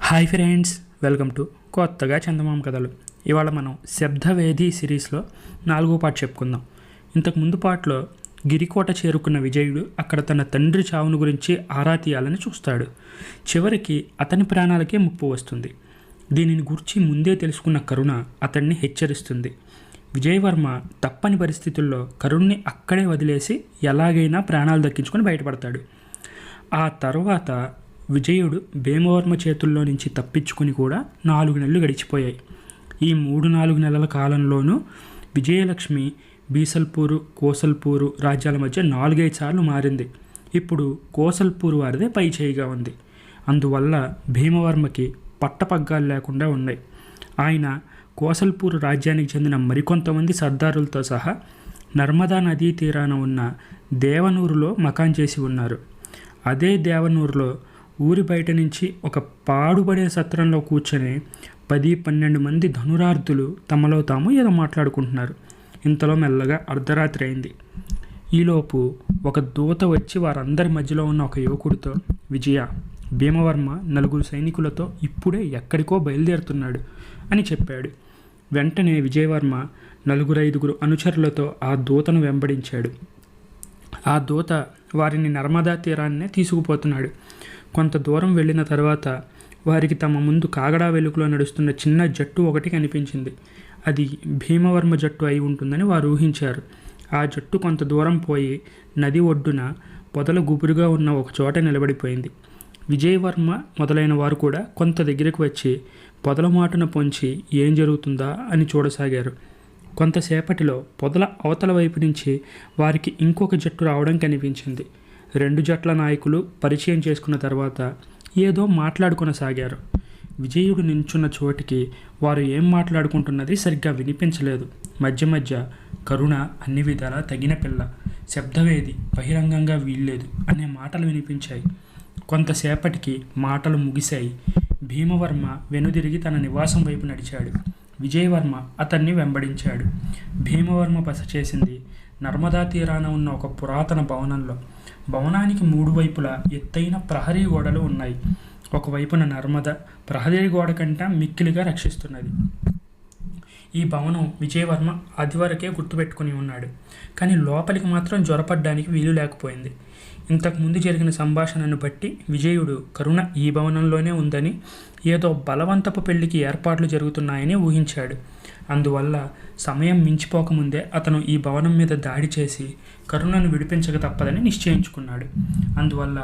Hi friends, welcome to కొత్తగా చందమామ కథలు. ఇవాళ మనం శబ్దవేది సిరీస్లో 4వ పార్ట్ చెప్పుకుందాం. ఇంతకు ముందు పార్ట్లో గిరికోట చేరుకున్న విజయుడు అక్కడ తన తండ్రి చావును గురించి ఆరా తీయాలని చూస్తాడు. చివరికి అతని ప్రాణాలకే ముప్పు వస్తుంది. దీనిని గురించి ముందే తెలుసుకున్న కరుణ అతన్ని హెచ్చరిస్తుంది. విజయవర్మ తప్పని పరిస్థితుల్లో కరుణ్ణి అక్కడే వదిలేసి ఎలాగైనా ప్రాణాలు దక్కించుకొని బయటపడతాడు. ఆ తర్వాత విజయుడు భీమవర్మ చేతుల్లో నుంచి తప్పించుకుని కూడా 4 నెలలు గడిచిపోయాయి. ఈ 3-4 నెలల కాలంలోనూ విజయలక్ష్మి బీసల్పూరు, కోసల్పూరు రాజ్యాల మధ్య 4-5 సార్లు మారింది. ఇప్పుడు కోసల్పూరు వారిదే పై చేయిగా ఉంది. అందువల్ల భీమవర్మకి పట్టపగ్గాలు లేకుండా ఉన్నాయి. ఆయన కోసల్పూరు రాజ్యానికి చెందిన మరికొంతమంది సర్దారులతో సహా నర్మదా నదీ తీరాన ఉన్న దేవనూరులో మకాన్ చేసి ఉన్నారు. అదే దేవనూరులో ఊరి బయట నుంచి ఒక పాడుపడే సత్రంలో కూర్చొని 10-12 మంది ధనురార్థులు తమలో తాము ఏదో మాట్లాడుకుంటున్నారు. ఇంతలో మెల్లగా అర్ధరాత్రి అయింది. ఈలోపు ఒక దూత వచ్చి వారందరి మధ్యలో ఉన్న ఒక యువకుడితో, విజయ, భీమవర్మ 4 సైనికులతో ఇప్పుడే ఎక్కడికో బయలుదేరుతున్నాడు అని చెప్పాడు. వెంటనే విజయవర్మ 4-5 అనుచరులతో ఆ దూతను వెంబడించాడు. ఆ దూత వారిని నర్మదా తీరాన్నే తీసుకుపోతున్నాడు. కొంత దూరం వెళ్ళిన తర్వాత వారికి తమ ముందు కాగడా వెలుగులో నడుస్తున్న చిన్న జట్టు ఒకటి కనిపించింది. అది భీమవర్మ జట్టు అయి ఉంటుందని వారు ఊహించారు. ఆ జట్టు కొంత దూరం పోయి నది ఒడ్డున పొదల గుబురుగా ఉన్న ఒక చోట నిలబడిపోయింది. విజయవర్మ మొదలైన వారు కూడా కొంత దగ్గరకు వచ్చి పొదల మాటున పొంచి ఏం జరుగుతుందా అని చూడసాగారు. కొంతసేపటిలో పొదల అవతల వైపు నుంచి వారికి ఇంకొక జట్టు రావడం కనిపించింది. 2 జట్ల నాయకులు పరిచయం చేసుకున్న తర్వాత ఏదో మాట్లాడుకొనసాగారు. విజయుడు నించున్న చోటికి వారు ఏం మాట్లాడుకుంటున్నది సరిగ్గా వినిపించలేదు. మధ్య మధ్య కరుణ అన్ని విధాలా తగిన పిల్ల, శబ్దవేది బహిరంగంగా వీల్లేదు అనే మాటలు వినిపించాయి. కొంతసేపటికి మాటలు ముగిశాయి. భీమవర్మ వెనుదిరిగి తన నివాసం వైపు నడిచాడు. విజయవర్మ అతన్ని వెంబడించాడు. భీమవర్మ బస చేసింది నర్మదా తీరాన ఉన్న ఒక పురాతన భవనంలో. భవనానికి 3 వైపులా ఎత్తైన ప్రహరీ గోడలు ఉన్నాయి. ఒకవైపున నర్మద ప్రహరీ గోడ కంటే మిక్కిలిగా రక్షిస్తున్నది. ఈ భవనం విజయవర్మ అదివరకే గుర్తుపెట్టుకుని ఉన్నాడు. కానీ లోపలికి మాత్రం జ్వరపడ్డానికి వీలు లేకపోయింది. ఇంతకుముందు జరిగిన సంభాషణను బట్టి విజయుడు కరుణ ఈ భవనంలోనే ఉందని, ఏదో బలవంతపు పెళ్లికి ఏర్పాట్లు జరుగుతున్నాయని ఊహించాడు. అందువల్ల సమయం మించిపోకముందే అతను ఈ భవనం మీద దాడి చేసి కరుణను విడిపించక తప్పదని నిశ్చయించుకున్నాడు. అందువల్ల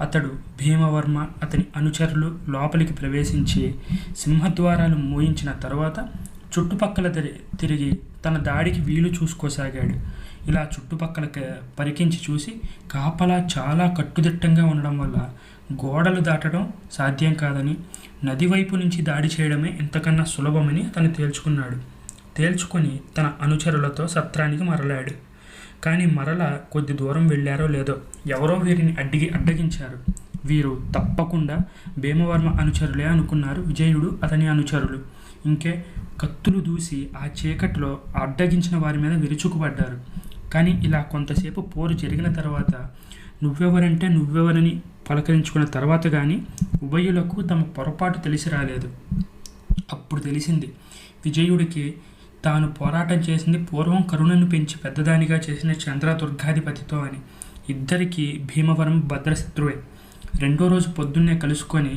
అతడు, భీమవర్మ, అతని అనుచరులు లోపలికి ప్రవేశించి సింహద్వారాలు మూయించిన తర్వాత చుట్టుపక్కల తిరిగి తన దాడికి వీలు చూసుకోసాగాడు. ఇలా చుట్టుపక్కల పరికించి చూసి కాపలా చాలా కట్టుదిట్టంగా ఉండడం వల్ల గోడలు దాటడం సాధ్యం కాదని, నది వైపు నుంచి దాడి చేయడమే ఇంతకన్నా సులభమని అతను తేల్చుకొని తన అనుచరులతో సత్రానికి మరలాడు. కానీ మరల కొద్ది దూరం వెళ్ళారో లేదో ఎవరో వీరిని అడ్డగించారు. వీరు తప్పకుండా భీమవర్మ అనుచరులే అనుకున్నారు విజయుడు, అతని అనుచరులు. ఇంకే కత్తులు దూసి ఆ చీకటిలో అడ్డగించిన వారి మీద విరుచుకుపడ్డారు. కానీ ఇలా కొంతసేపు పోరు జరిగిన తర్వాత నువ్వెవరంటే నువ్వెవరని పలకరించుకున్న తర్వాత కానీ ఉభయులకు తమ పొరపాటు తెలిసి రాలేదు. అప్పుడు తెలిసింది విజయుడికి తాను పోరాటం చేసింది పూర్వం కరుణను పెంచి పెద్దదానిగా చేసిన చంద్రదుర్గాధిపతితో అని. ఇద్దరికీ భీమవరం భద్రశత్రువే. 2వ రోజు పొద్దున్నే కలుసుకొని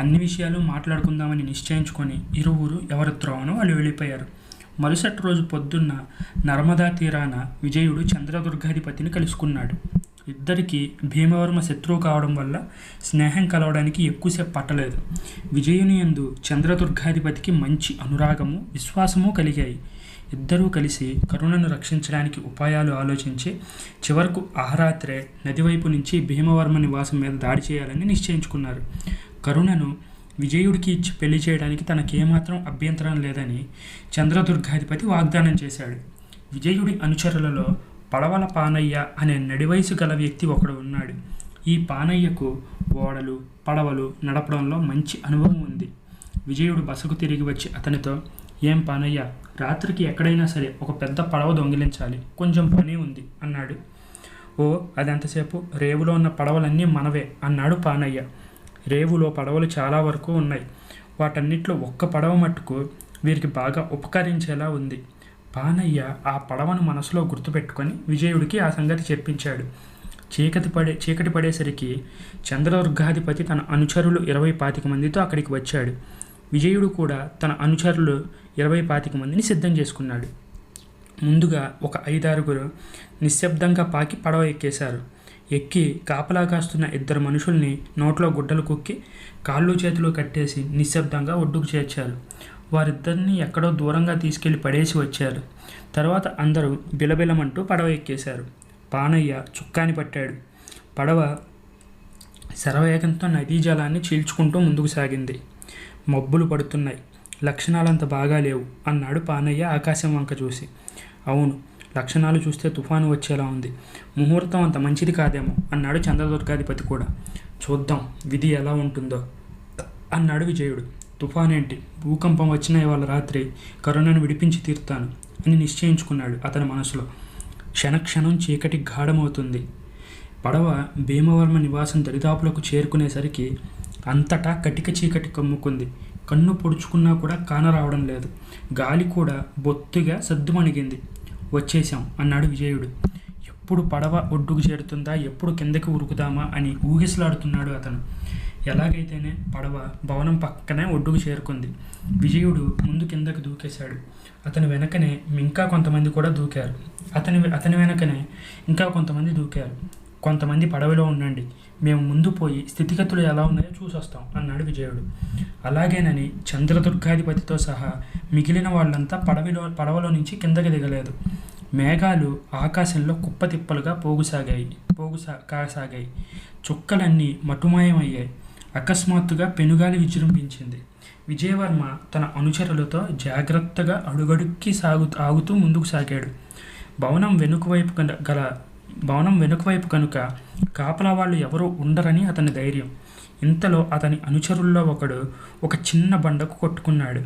అన్ని విషయాలు మాట్లాడుకుందామని నిశ్చయించుకొని ఇరువురు ఎవరి త్రోవను వాళ్ళు వెళ్ళిపోయారు. మరుసటి రోజు పొద్దున్న నర్మదా తీరాన విజయుడు చంద్రదుర్గాధిపతిని కలుసుకున్నాడు. ఇద్దరికీ భీమవర్మ శత్రువు కావడం వల్ల స్నేహం కలవడానికి ఎక్కువసేపు పట్టలేదు. విజయుని యందు చంద్రదుర్గాధిపతికి మంచి అనురాగము, విశ్వాసము కలిగాయి. ఇద్దరూ కలిసి కరుణను రక్షించడానికి ఉపాయాలు ఆలోచించి చివరకు ఆ రాత్రే నదివైపు నుంచి భీమవర్మ నివాసం మీద దాడి చేయాలని నిశ్చయించుకున్నారు. కరుణను విజయుడికి ఇచ్చి పెళ్లి చేయడానికి తనకేమాత్రం అభ్యంతరం లేదని చంద్రదుర్గాధిపతి వాగ్దానం చేశాడు. విజయుడి అనుచరులలో పడవల పానయ్య అనే నడివయసు గల వ్యక్తి ఒకడు ఉన్నాడు. ఈ పానయ్యకు ఓడలు, పడవలు నడపడంలో మంచి అనుభవం ఉంది. విజయుడు బసకు తిరిగి వచ్చి అతనితో, ఏం పానయ్య, రాత్రికి ఎక్కడైనా సరే ఒక పెద్ద పడవ దొంగిలించాలి, కొంచెం పని ఉంది అన్నాడు. ఓ, అదెంతసేపు, రేవులో ఉన్న పడవలన్నీ మనవే అన్నాడు పానయ్య. రేవులో పడవలు చాలా వరకు ఉన్నాయి. వాటన్నిటిలో ఒక్క పడవ మట్టుకు వీరికి బాగా ఉపకరించేలా ఉంది. పానయ్య ఆ పడవను మనసులో గుర్తుపెట్టుకొని విజయుడికి ఆ సంగతి చెప్పించాడు. చీకటి పడేసరికి చంద్రదుర్గాధిపతి తన అనుచరులు 20-25 మందితో అక్కడికి వచ్చాడు. విజయుడు కూడా తన అనుచరులు 20-25 మందిని సిద్ధం చేసుకున్నాడు. ముందుగా ఒక 5-6 నిశ్శబ్దంగా పాకి పడవ ఎక్కేశారు. ఎక్కి కాపలా కాస్తున్న 2 మనుషుల్ని నోట్లో గుడ్డలు కుక్కి కాళ్ళు చేతులు కట్టేసి నిశ్శబ్దంగా ఒడ్డుకు చేర్చారు. వారిద్దరిని ఎక్కడో దూరంగా తీసుకెళ్లి పడేసి వచ్చారు. తర్వాత అందరూ బిలబిలమంటూ పడవ ఎక్కేశారు. పానయ్య చుక్కాని పట్టాడు. పడవ శరవేగంతో నదీ జలాన్ని చీల్చుకుంటూ ముందుకు సాగింది. మబ్బులు పడుతున్నాయి, లక్షణాలంత బాగా లేవు అన్నాడు పానయ్య ఆకాశం వంక చూసి. అవును, లక్షణాలు చూస్తే తుఫాను వచ్చేలా ఉంది. ముహూర్తం అంత మంచిది కాదేమో అన్నాడు చంద్రదుర్గాధిపతి కూడా. చూద్దాం విధి ఎలా ఉంటుందో అన్నాడు విజయుడు. తుఫానేంటి, భూకంపం వచ్చిన ఇవాళ రాత్రి కరుణను విడిపించి తీరుతాను అని నిశ్చయించుకున్నాడు అతని మనసులో. క్షణక్షణం చీకటి గాఢమవుతుంది. పడవ భీమవర్మ నివాసం దరిదాపులకు చేరుకునేసరికి అంతటా కటిక చీకటి కమ్ముకుంది. కన్ను పొడుచుకున్నా కూడా కానరావడం లేదు. గాలి కూడా బొత్తుగా సద్దుమణిగింది. వచ్చేశాం అన్నాడు విజయుడు. ఎప్పుడు పడవ ఒడ్డుకు చేరుతుందా, ఎప్పుడు కిందకి ఉరుకుదామా అని ఊగిసలాడుతున్నాడు అతను. ఎలాగైతేనే పడవ భవనం పక్కనే ఒడ్డుకు చేరుకుంది. విజయుడు ముందు కిందకి దూకేశాడు. అతని వెనకనే ఇంకా కొంతమంది కూడా దూకారు. అతని వెనకనే ఇంకా కొంతమంది దూకారు. కొంతమంది పడవలో ఉండండి, మేము ముందు పోయి స్థితిగతులు ఎలా ఉన్నాయో చూసొస్తాం అన్నాడు విజయుడు. అలాగేనని చంద్రదుర్గాధిపతితో సహా మిగిలిన వాళ్ళంతా పడవలో నుంచి కిందకి దిగలేదు. మేఘాలు ఆకాశంలో కుప్పతిప్పలుగా కాసాగాయి. చుక్కలన్నీ మటుమాయమయ్యాయి. అకస్మాత్తుగా పెనుగాలి విజృంభించింది. విజయవర్మ తన అనుచరులతో జాగ్రత్తగా అడుగడుక్కి ఆగుతూ ముందుకు సాగాడు. భవనం వెనుక వైపు కనుక కాపలా వాళ్ళు ఎవరూ ఉండరని అతని ధైర్యం. ఇంతలో అతని అనుచరుల్లో ఒకడు ఒక చిన్న బండకు కొట్టుకున్నాడు.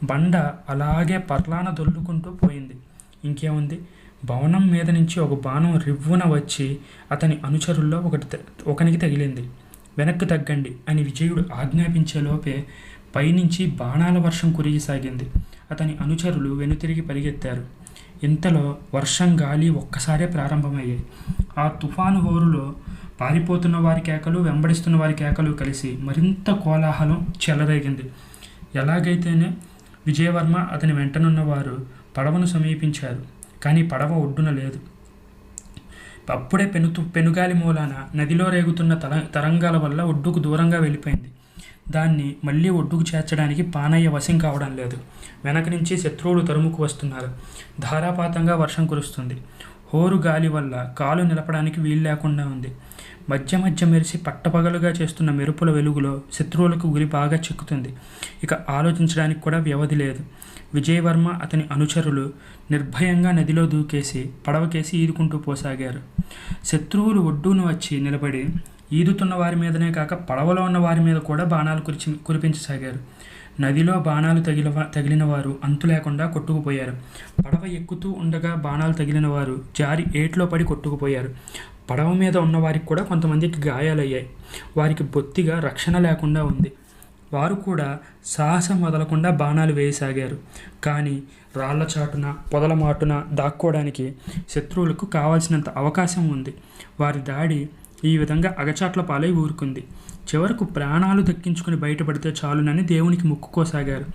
బండ అలాగే పర్లాన దొల్లుకుంటూ పోయింది. ఇంకేముంది, భవనం మీద నుంచి ఒక బాణం రివ్వున వచ్చి అతని అనుచరుల్లో ఒకనికి తగిలింది. వెనక్కి తగ్గండి అని విజయుడు ఆజ్ఞాపించేలోపే పైనుంచి బాణాల వర్షం కురియసాగింది. అతని అనుచరులు వెనుతిరిగి పరిగెత్తారు. ఇంతలో వర్షం, గాలి ఒక్కసారే ప్రారంభమయ్యాయి. ఆ తుఫాను హోరులో పారిపోతున్న వారి కేకలు, వెంబడిస్తున్న వారి కేకలు కలిసి మరింత కోలాహలం చెలరేగింది. ఎలాగైతేనే విజయవర్మ అతని వెంటనున్న వారు పడవను సమీపించారు. కానీ పడవ ఒడ్డున లేదు. అప్పుడే పెనుగాలి మూలాన నదిలో రేగుతున్న తరంగాల వల్ల ఒడ్డుకు దూరంగా వెళ్ళిపోయింది. దాన్ని మళ్ళీ ఒడ్డుకు చేర్చడానికి పానయ్య వశం కావడం లేదు. వెనక నుంచి శత్రువులు తరుముకు వస్తున్నారు. ధారాపాతంగా వర్షం కురుస్తుంది. హోరు గాలి వల్ల కాలు నిలపడానికి వీలు లేకుండా ఉంది. మధ్య మధ్య మెరిసి పట్టపగలుగా చేస్తున్న మెరుపుల వెలుగులో శత్రువులకు గురి బాగా చిక్కుతుంది. ఇక ఆలోచించడానికి కూడా వ్యవధి లేదు. విజయవర్మ అతని అనుచరులు నిర్భయంగా నదిలో దూకేసి పడవకేసి ఈదుకుంటూ పోసాగారు. శత్రువులు ఒడ్డును వచ్చి నిలబడి ఈదుతున్న వారి మీదనే కాక పడవలో ఉన్న వారి మీద కూడా బాణాలు కురిపించసాగారు. నదిలో బాణాలు తగిలిన వారు అంతు లేకుండా కొట్టుకుపోయారు. పడవ ఎక్కుతూ ఉండగా బాణాలు తగిలిన వారు జారి ఏట్లో పడి కొట్టుకుపోయారు. పడవ మీద ఉన్న వారికి కూడా కొంతమందికి గాయాలయ్యాయి. వారికి బొత్తిగా రక్షణ లేకుండా ఉంది. వారు కూడా సాహసం వదలకుండా బాణాలు వేయసాగారు. కానీ రాళ్ల చాటున, పొదల మాటున దాక్కోవడానికి శత్రువులకు కావాల్సినంత అవకాశం ఉంది. వారి దాడి ఈ విధంగా అగచాట్ల పాలై ఊరుకుంది. చివరకు ప్రాణాలు దక్కించుకుని బయటపడితే చాలునని దేవునికి మొక్కుకోసాగారు.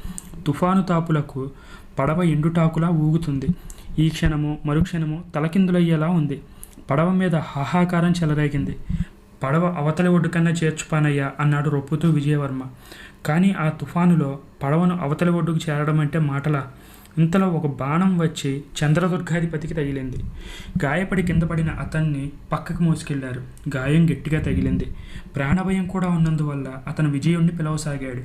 తుఫాను తాపులకు పడవ ఎండుటాకులా ఊగుతుంది. ఈ క్షణము మరుక్షణము తలకిందులయ్యేలా ఉంది. పడవ మీద హాహాకారం చెలరేగింది. పడవ అవతలి ఒడ్డుకన్నా చేర్చుపానయ్యా అన్నాడు రొప్పుతూ విజయవర్మ. కానీ ఆ తుఫానులో పడవను అవతలి ఒడ్డుకు చేరడం అంటే మాటలా? ఇంతలో ఒక బాణం వచ్చి చంద్రదుర్గాధిపతికి తగిలింది. గాయపడి కింద పడిన అతన్ని పక్కకు మోసుకెళ్లారు. గాయం గట్టిగా తగిలింది. ప్రాణభయం కూడా ఉన్నందువల్ల అతను విజయుడిని పిలవసాగాడు.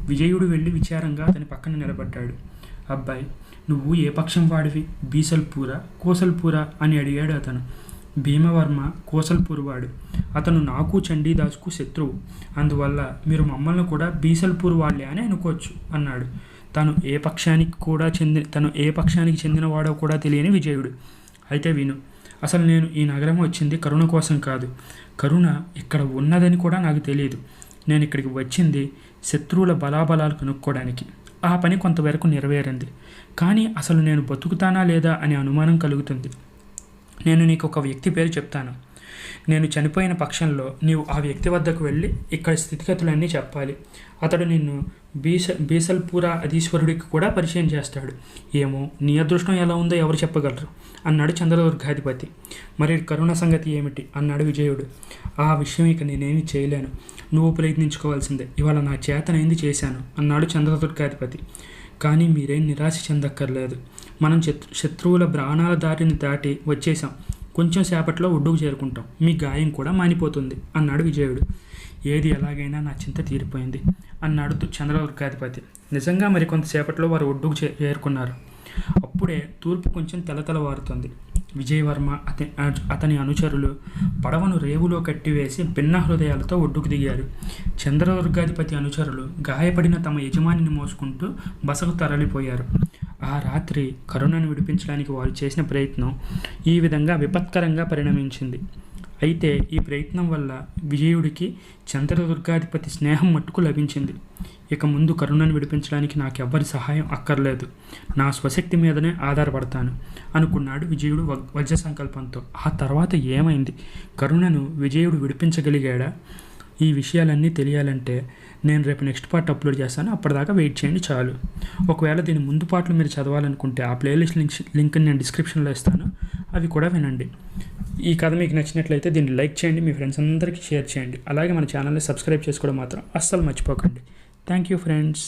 విజయుడు వెళ్ళి విచారంగా అతని పక్కన నిలబడ్డాడు. అబ్బాయి, నువ్వు ఏ పక్షం వాడివి? బీసల్పూరా, కోసల్పూరా అని అడిగాడు అతను. భీమవర్మ కోసల్పూర్వాడు. అతను నాకు చండీదాసుకు శత్రువు. అందువల్ల మీరు మమ్మల్ని కూడా బీసల్పూర్ వాళ్ళే అని అనుకోవచ్చు అన్నాడు. తను ఏ పక్షానికి చెందినవాడో కూడా తెలియని విజయుడు. అయితే విను, అసలు నేను ఈ నగరం వచ్చింది కరుణ కోసం కాదు. కరుణ ఇక్కడ ఉన్నదని కూడా నాకు తెలియదు. నేను ఇక్కడికి వచ్చింది శత్రువుల బలాబలాలు కనుక్కోవడానికి. ఆ పని కొంతవరకు నెరవేరింది. కానీ అసలు నేను బతుకుతానా లేదా అనే అనుమానం కలుగుతుంది. నేను నీకు ఒక వ్యక్తి పేరు చెప్తాను. నేను చనిపోయిన పక్షంలో నీవు ఆ వ్యక్తి వద్దకు వెళ్ళి ఇక్కడ స్థితిగతులన్నీ చెప్పాలి. అతడు నిన్ను బీసల్పూరా అధీశ్వరుడికి కూడా పరిచయం చేస్తాడు. ఏమో నీ అదృష్టం ఎలా ఉందో ఎవరు చెప్పగలరు అన్నాడు చంద్రదుర్గాధిపతి. మరి కరుణ సంగతి ఏమిటి అన్నాడు విజయుడు. ఆ విషయం ఇక నేనేమి చేయలేను, నువ్వు ప్రయత్నించుకోవాల్సిందే. ఇవాళ నా చేతనైంది చేశాను అన్నాడు చంద్రదుర్గాధిపతి. కానీ మీరేం నిరాశ చెందక్కర్లేదు. మనం శత్రువుల ప్రాణాల దారిని దాటి వచ్చేసాం. కొంచెం సేపట్లో ఒడ్డుకు చేరుకుంటాం. మీ గాయం కూడా మానిపోతుంది అన్నాడు విజయుడు. ఏది ఎలాగైనా నా చింత తీరిపోయింది అన్నాడు చంద్రదుర్గాధిపతి. నిజంగా మరి కొంతసేపట్లో వారు ఒడ్డుకు చేరుకున్నారు. అప్పుడే తూర్పు కొంచెం తెలతెలవారుతుంది. విజయవర్మ అతని అనుచరులు పడవను రేవులో కట్టివేసి భిన్న హృదయాలతో ఒడ్డుకు దిగారు. చంద్రదుర్గాధిపతి అనుచరులు గాయపడిన తమ యజమానిని మోసుకుంటూ బసకు తరలిపోయారు. ఆ రాత్రి కరుణను విడిపించడానికి వారు చేసిన ప్రయత్నం ఈ విధంగా విపత్కరంగా పరిణమించింది. అయితే ఈ ప్రయత్నం వల్ల విజయుడికి చంద్రదుర్గాధిపతి స్నేహం మట్టుకు లభించింది. ఇక ముందు కరుణను విడిపించడానికి నాకెవ్వరి సహాయం అక్కర్లేదు, నా స్వశక్తి మీదనే ఆధారపడతాను అనుకున్నాడు విజయుడు వజ్ర సంకల్పంతో. ఆ తర్వాత ఏమైంది? కరుణను విజయుడు విడిపించగలిగాడా? ఈ విషయాలన్నీ తెలియాలంటే నేను రేపు నెక్స్ట్ పార్ట్ అప్లోడ్ చేస్తాను. అప్పటిదాకా వెయిట్ చేయండి చాలు. ఒకవేళ దీని ముందు పాటలు మీరు చదవాలనుకుంటే ఆ ప్లేలిస్ట్ లింక్ నేను డిస్క్రిప్షన్లో ఇస్తాను, అవి కూడా వినండి. ఈ కథ మీకు నచ్చినట్లయితే దీన్ని లైక్ చేయండి, మీ ఫ్రెండ్స్ అందరికీ షేర్ చేయండి. అలాగే మన ఛానల్ని సబ్స్క్రైబ్ చేసుకోవడం మాత్రం అస్సలు మర్చిపోకండి. Thank you friends.